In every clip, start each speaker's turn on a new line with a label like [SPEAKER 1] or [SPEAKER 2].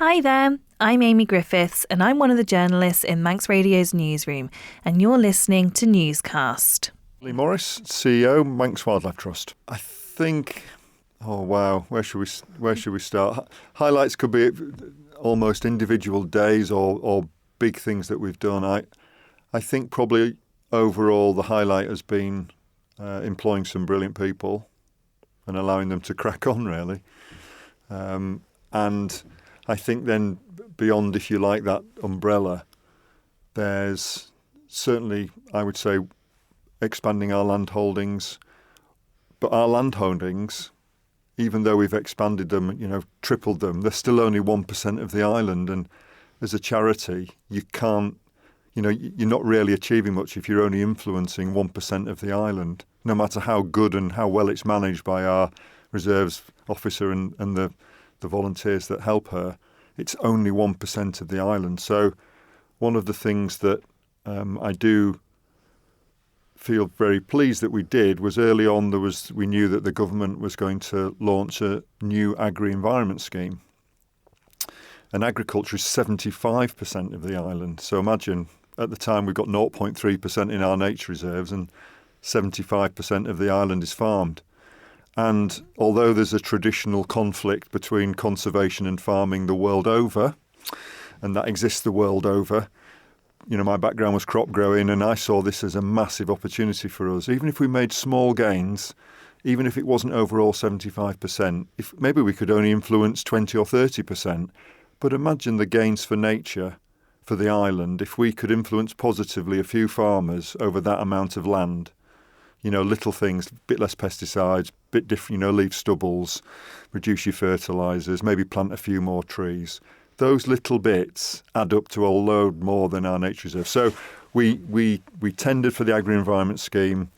[SPEAKER 1] Hi there, I'm Amy Griffiths and I'm one of the journalists in Manx Radio's newsroom, and you're listening to Newscast.
[SPEAKER 2] Leigh Morris, CEO, Manx Wildlife Trust. I think, where should we start? Highlights could be almost individual days or big things that we've done. I think probably overall the highlight has been employing some brilliant people and allowing them to crack on, really. And I think then beyond, if you like, that umbrella, there's certainly, I would say, expanding our land holdings. But our land holdings, even though we've expanded them, tripled them, they're still only 1% of the island. And as a charity, you can't, you're not really achieving much if you're only influencing 1% of the island, no matter how good and how well it's managed by our reserves officer and the volunteers that help her. It's only 1% of the island. So one of the things that I do feel very pleased that we did was early on we knew that the government was going to launch a new agri-environment scheme. And agriculture is 75% of the island. So imagine at the time we've got 0.3% in our nature reserves and 75% of the island is farmed. And although there's a traditional conflict between conservation and farming the world over, and that exists the world over, my background was crop growing, and I saw this as a massive opportunity for us. Even if we made small gains, even if it wasn't overall 75%, if maybe we could only influence 20 or 30%. But imagine the gains for nature, for the island, if we could influence positively a few farmers over that amount of land. Little things, a bit less pesticides, bit different, leave stubbles, reduce your fertilisers, maybe plant a few more trees. Those little bits add up to a load more than our nature reserve. So we tendered for the agri-environment scheme.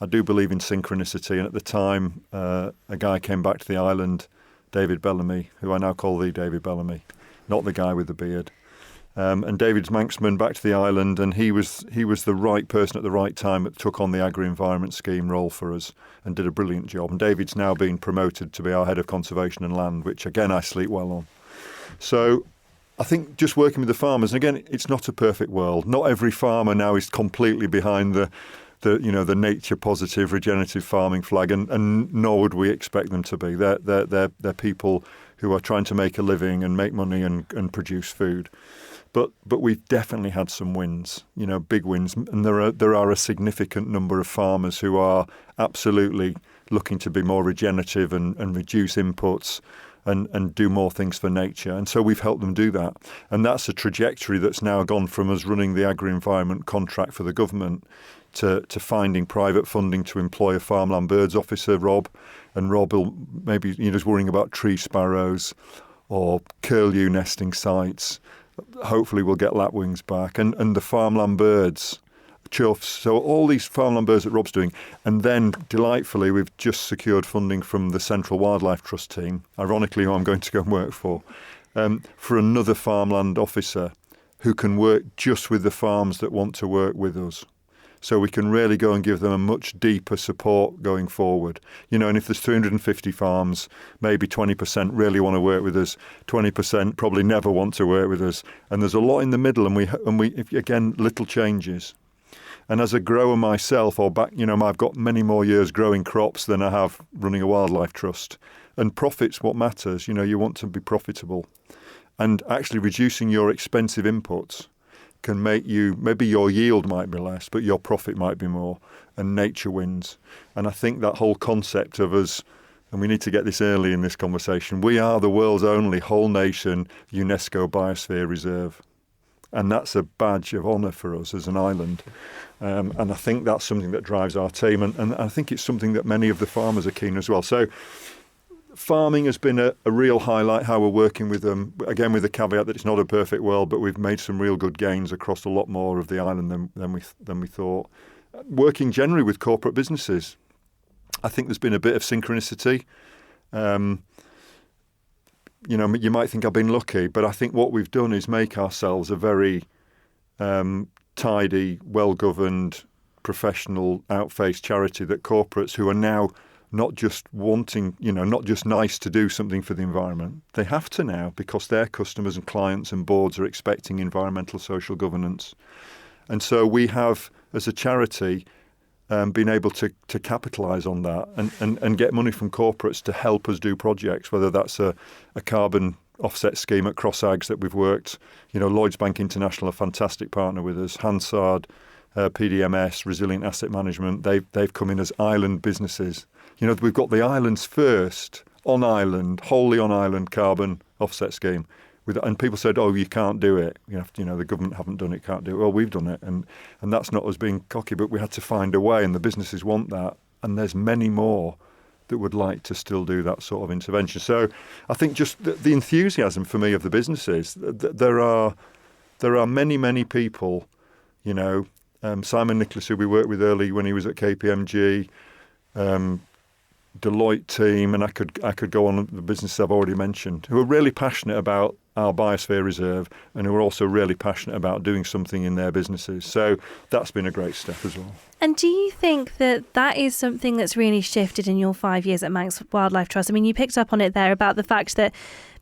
[SPEAKER 2] I do believe in synchronicity. And at the time, a guy came back to the island, David Bellamy, who I now call the David Bellamy, not the guy with the beard. And David's Manxman back to the island, and he was the right person at the right time that took on the agri-environment scheme role for us and did a brilliant job. And David's now been promoted to be our head of conservation and land, which again I sleep well on. So I think just working with the farmers, and again it's not a perfect world. Not every farmer now is completely behind the nature positive regenerative farming flag, and nor would we expect them to be. They're people who are trying to make a living and make money and produce food. But we've definitely had some wins, big wins, and there are a significant number of farmers who are absolutely looking to be more regenerative and reduce inputs and do more things for nature. And so we've helped them do that. And that's a trajectory that's now gone from us running the agri-environment contract for the government to finding private funding to employ a farmland birds officer, Rob. And Rob will maybe just worrying about tree sparrows or curlew nesting sites. Hopefully we'll get lapwings back and the farmland birds, choughs. So all these farmland birds that Rob's doing. And then, delightfully, we've just secured funding from the Central Wildlife Trust team, ironically who I'm going to go and work for another farmland officer who can work just with the farms that want to work with us. So we can really go and give them a much deeper support going forward. And if there's 350 farms, maybe 20% really want to work with us, 20% probably never want to work with us. And there's a lot in the middle, and we again, little changes. And as a grower myself, I've got many more years growing crops than I have running a wildlife trust. And profit's what matters. You want to be profitable. And actually reducing your expensive inputs can make maybe your yield might be less, but your profit might be more, and nature wins. And I think that whole concept of us, and we need to get this early in this conversation, we are the world's only whole nation UNESCO biosphere reserve. And that's a badge of honour for us as an island. And I think that's something that drives our team. And I think it's something that many of the farmers are keen as well. So farming has been a real highlight, how we're working with them, again with the caveat that it's not a perfect world, but we've made some real good gains across a lot more of the island than we thought. Working generally with corporate businesses, I think there's been a bit of synchronicity. You might think I've been lucky, but I think what we've done is make ourselves a very tidy, well-governed, professional, out-faced charity that corporates who are now not just wanting, not just nice to do something for the environment. They have to now, because their customers and clients and boards are expecting environmental social governance. And so we have, as a charity, been able to capitalise on that and get money from corporates to help us do projects, whether that's a carbon offset scheme at Cross Ags that we've worked. Lloyds Bank International, a fantastic partner with us, Hansard, PDMS, Resilient Asset Management, they've come in as island businesses. We've got the islands first, wholly on island carbon offset scheme. And people said, oh, you can't do it. The government haven't done it, can't do it. Well, we've done it. And that's not us being cocky, but we had to find a way, and the businesses want that. And there's many more that would like to still do that sort of intervention. So I think just the enthusiasm for me of the businesses, there are many, many people, Simon Nicholas, who we worked with early when he was at KPMG, Deloitte team, and I could go on the businesses I've already mentioned, who are really passionate about our biosphere reserve and who are also really passionate about doing something in their businesses. So that's been a great step as well.
[SPEAKER 1] And do you think that is something that's really shifted in your 5 years at Manx Wildlife Trust? I mean, you picked up on it there about the fact that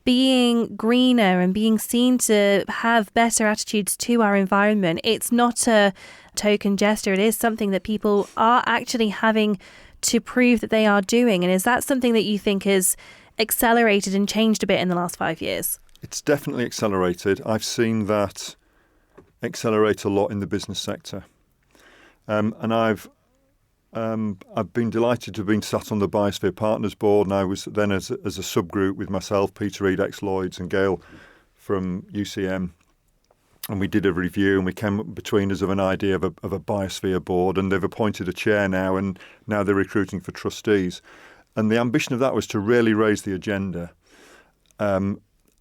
[SPEAKER 1] being greener and being seen to have better attitudes to our environment, it's not a token gesture. It is something that people are actually having to prove that they are doing. And is that something that you think has accelerated and changed a bit in the last 5 years?
[SPEAKER 2] It's definitely accelerated. I've seen that accelerate a lot in the business sector. And I've been delighted to have been sat on the Biosphere Partners Board, and I was then as a subgroup with myself, Peter Reid, ex-Lloyds, and Gail from UCM. And we did a review, and we came up between us of an idea of a Biosphere board, and they've appointed a chair now, and now they're recruiting for trustees. And the ambition of that was to really raise the agenda.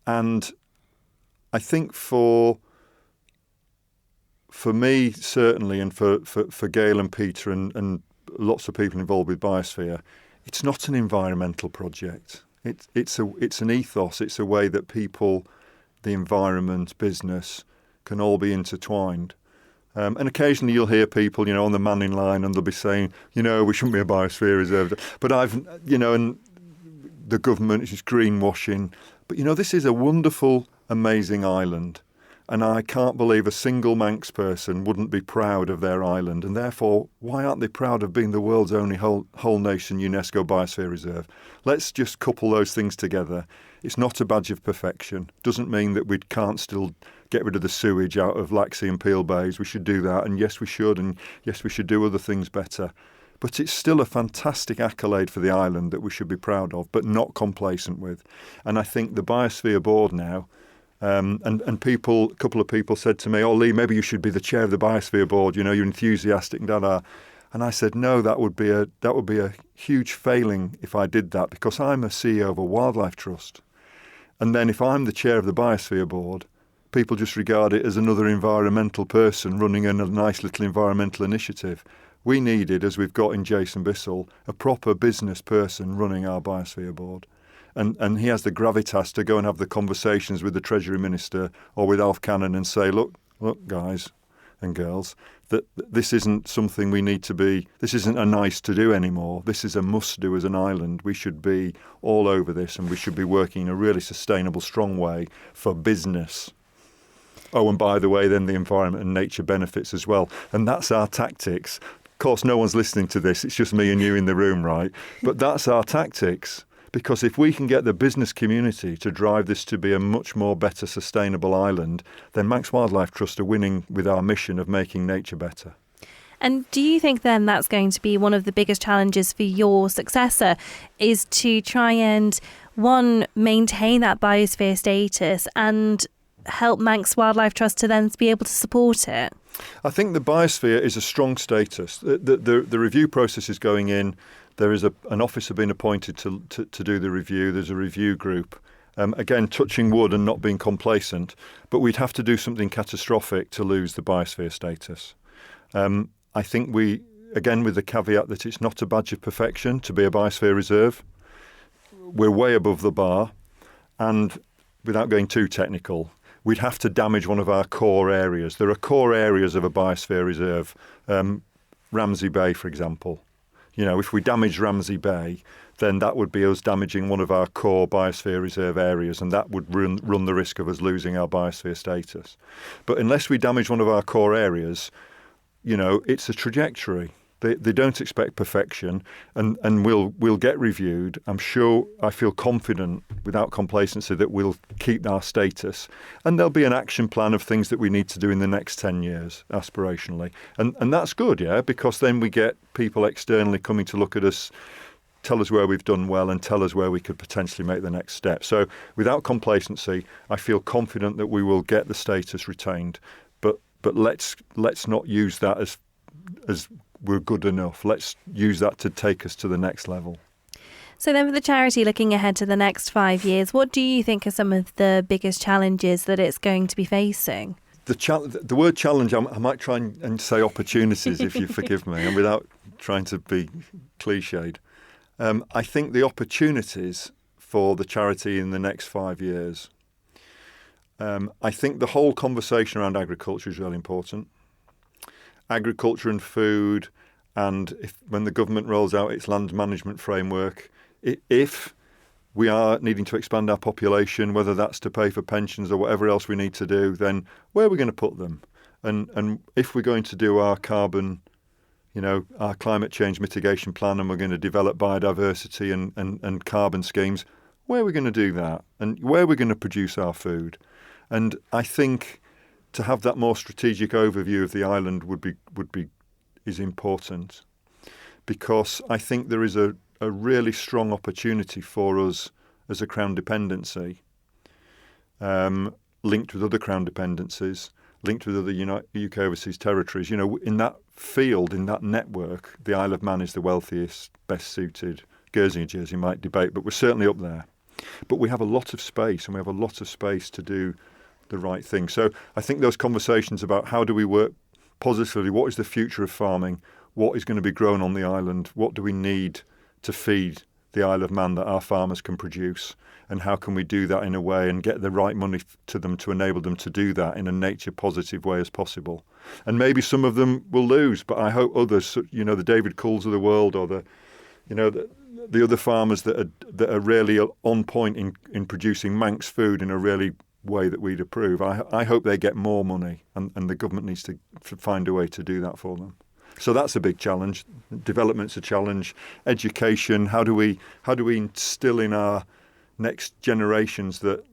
[SPEAKER 2] And I think for me, certainly, and for Gail and Peter and lots of people involved with Biosphere, it's not an environmental project. It's an ethos. It's a way that people, the environment, business, can all be intertwined. And occasionally you'll hear people, on the Manning line, and they'll be saying, we shouldn't be a biosphere reserve. But and the government is just greenwashing. But, this is a wonderful, amazing island. And I can't believe a single Manx person wouldn't be proud of their island. And therefore, why aren't they proud of being the world's only whole nation UNESCO Biosphere Reserve? Let's just couple those things together. It's not a badge of perfection. Doesn't mean that we can't still get rid of the sewage out of Laxey and Peel Bays. We should do that. And yes, we should. And yes, we should do other things better. But it's still a fantastic accolade for the island that we should be proud of, but not complacent with. And I think the Biosphere Board now, and a couple of people said to me, oh, Leigh, maybe you should be the chair of the Biosphere Board, you're enthusiastic and da-da. And I said, no, that would be a huge failing if I did that, because I'm a CEO of a wildlife trust. And then if I'm the chair of the Biosphere Board, people just regard it as another environmental person running a nice little environmental initiative. We needed, as we've got in Jason Bissell, a proper business person running our Biosphere Board. And he has the gravitas to go and have the conversations with the Treasury Minister or with Alf Cannon and say, look, guys and girls, that this isn't something we need to be, this isn't a nice to do anymore. This is a must do as an island. We should be all over this, and we should be working in a really sustainable, strong way for business. Oh, and by the way, then the environment and nature benefits as well. And that's our tactics. Of course, no one's listening to this. It's just me and you in the room, right? But that's our tactics. Because if we can get the business community to drive this to be a much more better sustainable island, then Manx Wildlife Trust are winning with our mission of making nature better.
[SPEAKER 1] And do you think then that's going to be one of the biggest challenges for your successor, is to try and, one, maintain that biosphere status and help Manx Wildlife Trust to then be able to support it?
[SPEAKER 2] I think the biosphere is a strong status. The review process is going in. There is an officer being appointed to do the review. There's a review group. Again, touching wood and not being complacent, but we'd have to do something catastrophic to lose the biosphere status. I think again, with the caveat that it's not a badge of perfection to be a biosphere reserve, we're way above the bar. And without going too technical, we'd have to damage one of our core areas. There are core areas of a biosphere reserve, Ramsey Bay, for example. If we damage Ramsey Bay, then that would be us damaging one of our core biosphere reserve areas, and that would run the risk of us losing our biosphere status. But unless we damage one of our core areas, it's a trajectory. They don't expect perfection, and we'll get reviewed. I'm sure, I feel confident without complacency that we'll keep our status, and there'll be an action plan of things that we need to do in the next 10 years, aspirationally. And that's good, because then we get people externally coming to look at us, tell us where we've done well, and tell us where we could potentially make the next step. So without complacency, I feel confident that we will get the status retained, but let's not use that as we're good enough. Let's use that to take us to the next level.
[SPEAKER 1] So then for the charity, looking ahead to the next 5 years, what do you think are some of the biggest challenges that it's going to be facing?
[SPEAKER 2] The word challenge, I might try and say opportunities, if you forgive me, and without trying to be cliched. I think the opportunities for the charity in the next 5 years, I think the whole conversation around agriculture is really important. Agriculture and food, and when the government rolls out its land management framework, if we are needing to expand our population, whether that's to pay for pensions or whatever else we need to do, then where are we going to put them? And if we're going to do our carbon, our climate change mitigation plan, and we're going to develop biodiversity and carbon schemes, where are we going to do that? And where are we going to produce our food? And I think to have that more strategic overview of the island is important, because I think there is a really strong opportunity for us as a Crown dependency, linked with other Crown dependencies, linked with other UK overseas territories. In that field, in that network, the Isle of Man is the wealthiest, best suited. Guernsey and Jersey might debate, but we're certainly up there. But we have a lot of space, and we have a lot of space to do the right thing. So I think those conversations about how do we work positively, what is the future of farming, what is going to be grown on the island, what do we need to feed the Isle of Man that our farmers can produce, and how can we do that in a way and get the right money to them to enable them to do that in a nature positive way as possible. And maybe some of them will lose, but I hope others, the David Cools of the world, or the other farmers that are really on point in producing Manx food in a really way that we'd approve. I hope they get more money, and the government needs to find a way to do that for them. So that's a big challenge. Development's a challenge. Education. How do we instill in our next generations that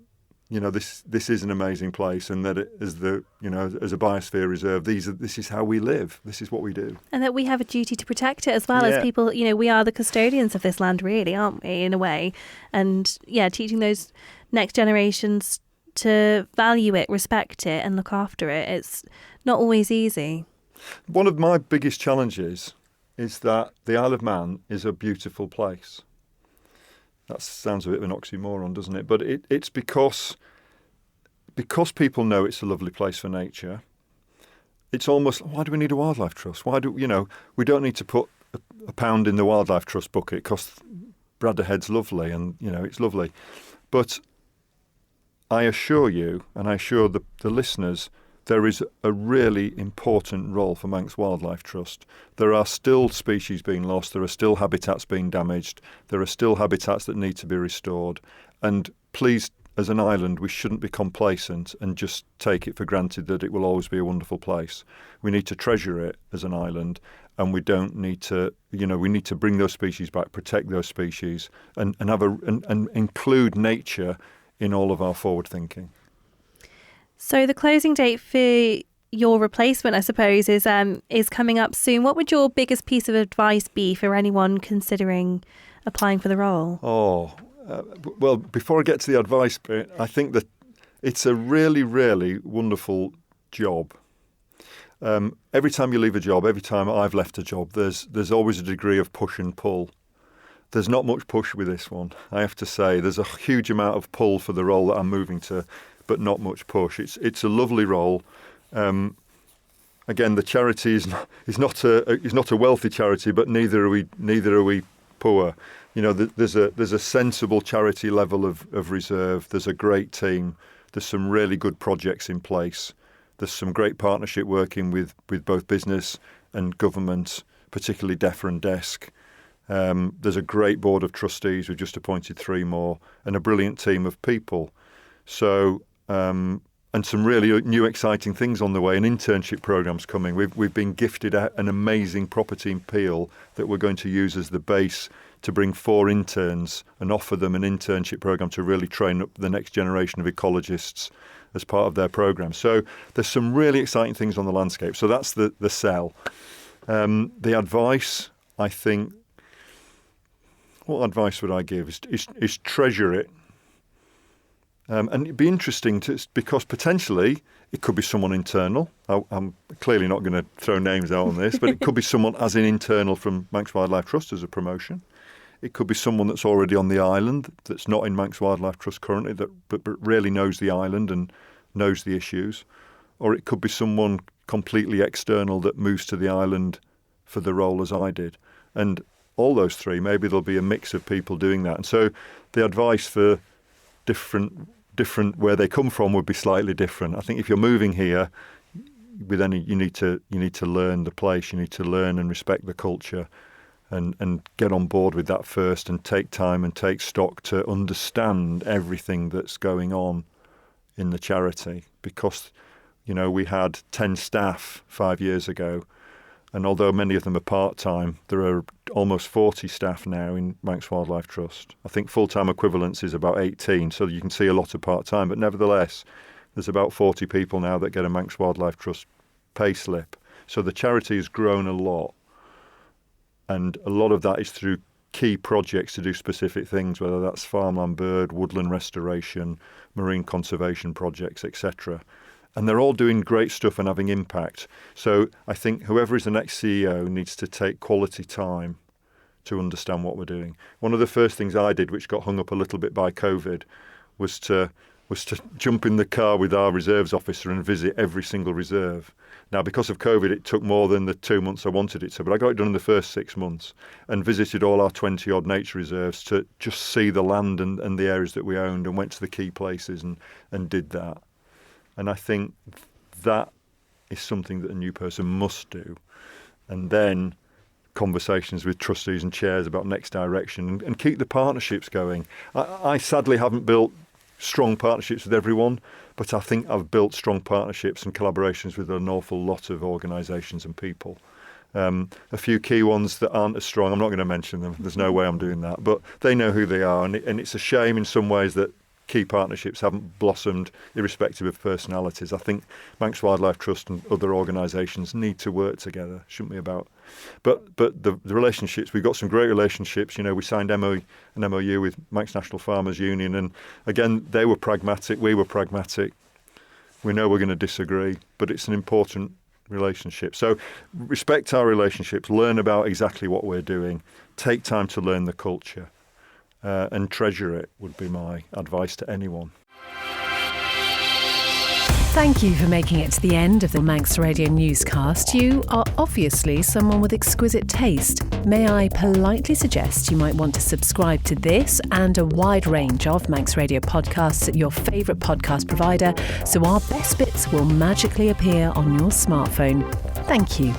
[SPEAKER 2] this is an amazing place, and that it is as a biosphere reserve. This is how we live. This is what we do, and that we have a duty to protect it as well as people. We are the custodians of this land, really, aren't we? In a way, and teaching those next generations to value it, respect it, and look after it. It's not always easy. One of my biggest challenges is that the Isle of Man is a beautiful place. That sounds a bit of an oxymoron, doesn't it? But it's because people know it's a lovely place for nature. It's almost, why do we need a wildlife trust? Why do we don't need to put a pound in the wildlife trust bucket because Bradder Head's lovely, and it's lovely. But I assure you, and I assure the listeners, there is a really important role for Manx Wildlife Trust. There are still species being lost. There are still habitats being damaged. There are still habitats that need to be restored. And please, as an island, we shouldn't be complacent and just take it for granted that it will always be a wonderful place. We need to treasure it as an island, and we don't need to, we need to bring those species back, protect those species, and include nature in all of our forward thinking. So the closing date for your replacement, I suppose, is coming up soon. What would your biggest piece of advice be for anyone considering applying for the role? Well, before I get to the advice bit, I think that it's a really, really wonderful job. Every time you leave a job, every time I've left a job, there's always a degree of push and pull. There's not much push with this one, I have to say. There's a huge amount of pull for the role that I'm moving to, but not much push. It's a lovely role. Again, the charity is not a wealthy charity, but neither are we poor. There's a sensible charity level of reserve. There's a great team. There's some really good projects in place. There's some great partnership working with both business and government, particularly DEFRA and DESC. There's a great board of trustees. We've just appointed 3 more, and a brilliant team of people. So, and some really new exciting things on the way, and internship programs coming. We've been gifted an amazing property in Peel that we're going to use as the base to bring 4 interns and offer them an internship program to really train up the next generation of ecologists as part of their program. So there's some really exciting things on the landscape. So that's the sell. The advice, I think, what advice would I give is treasure it. And it'd be interesting because potentially it could be someone internal. I'm clearly not going to throw names out on this, but it could be someone as an internal from Manx Wildlife Trust as a promotion. It could be someone that's already on the island, that's not in Manx Wildlife Trust currently, but really knows the island and knows the issues. Or it could be someone completely external that moves to the island for the role as I did. And all those 3, maybe there'll be a mix of people doing that. And so the advice for different where they come from would be slightly different. I think if you're moving here, you need to learn the place, you need to learn and respect the culture. And get on board with that first and take time and take stock to understand everything that's going on in the charity. Because, we had 10 staff 5 years ago, and although many of them are part-time, there are almost 40 staff now in Manx Wildlife Trust. I think full-time equivalence is about 18, so you can see a lot of part-time, but nevertheless, there's about 40 people now that get a Manx Wildlife Trust pay slip. So the charity has grown a lot. And a lot of that is through key projects to do specific things, whether that's farmland bird, woodland restoration, marine conservation projects, etc. And they're all doing great stuff and having impact. So I think whoever is the next CEO needs to take quality time to understand what we're doing. One of the first things I did, which got hung up a little bit by COVID, was to jump in the car with our reserves officer and visit every single reserve. Now, because of COVID, it took more than the 2 months I wanted it to, but I got it done in the first 6 months and visited all our 20-odd nature reserves to just see the land and the areas that we owned, and went to the key places and did that. And I think that is something that a new person must do. And then conversations with trustees and chairs about next direction and keep the partnerships going. I sadly haven't built strong partnerships with everyone, but I think I've built strong partnerships and collaborations with an awful lot of organisations and people. A few key ones that aren't as strong, I'm not going to mention them, there's no way I'm doing that, but they know who they are, and it's a shame in some ways that key partnerships haven't blossomed irrespective of personalities. I think Manx Wildlife Trust and other organisations need to work together, shouldn't we, But the relationships, we've got some great relationships. We signed an MOU with Manx National Farmers Union, and again, they were pragmatic, we were pragmatic. We know we're going to disagree, but it's an important relationship. So respect our relationships, learn about exactly what we're doing, take time to learn the culture, and treasure it would be my advice to anyone.
[SPEAKER 3] Thank you for making it to the end of the Manx Radio Newscast. You are obviously someone with exquisite taste. May I politely suggest you might want to subscribe to this and a wide range of Manx Radio podcasts at your favourite podcast provider, so our best bits will magically appear on your smartphone. Thank you.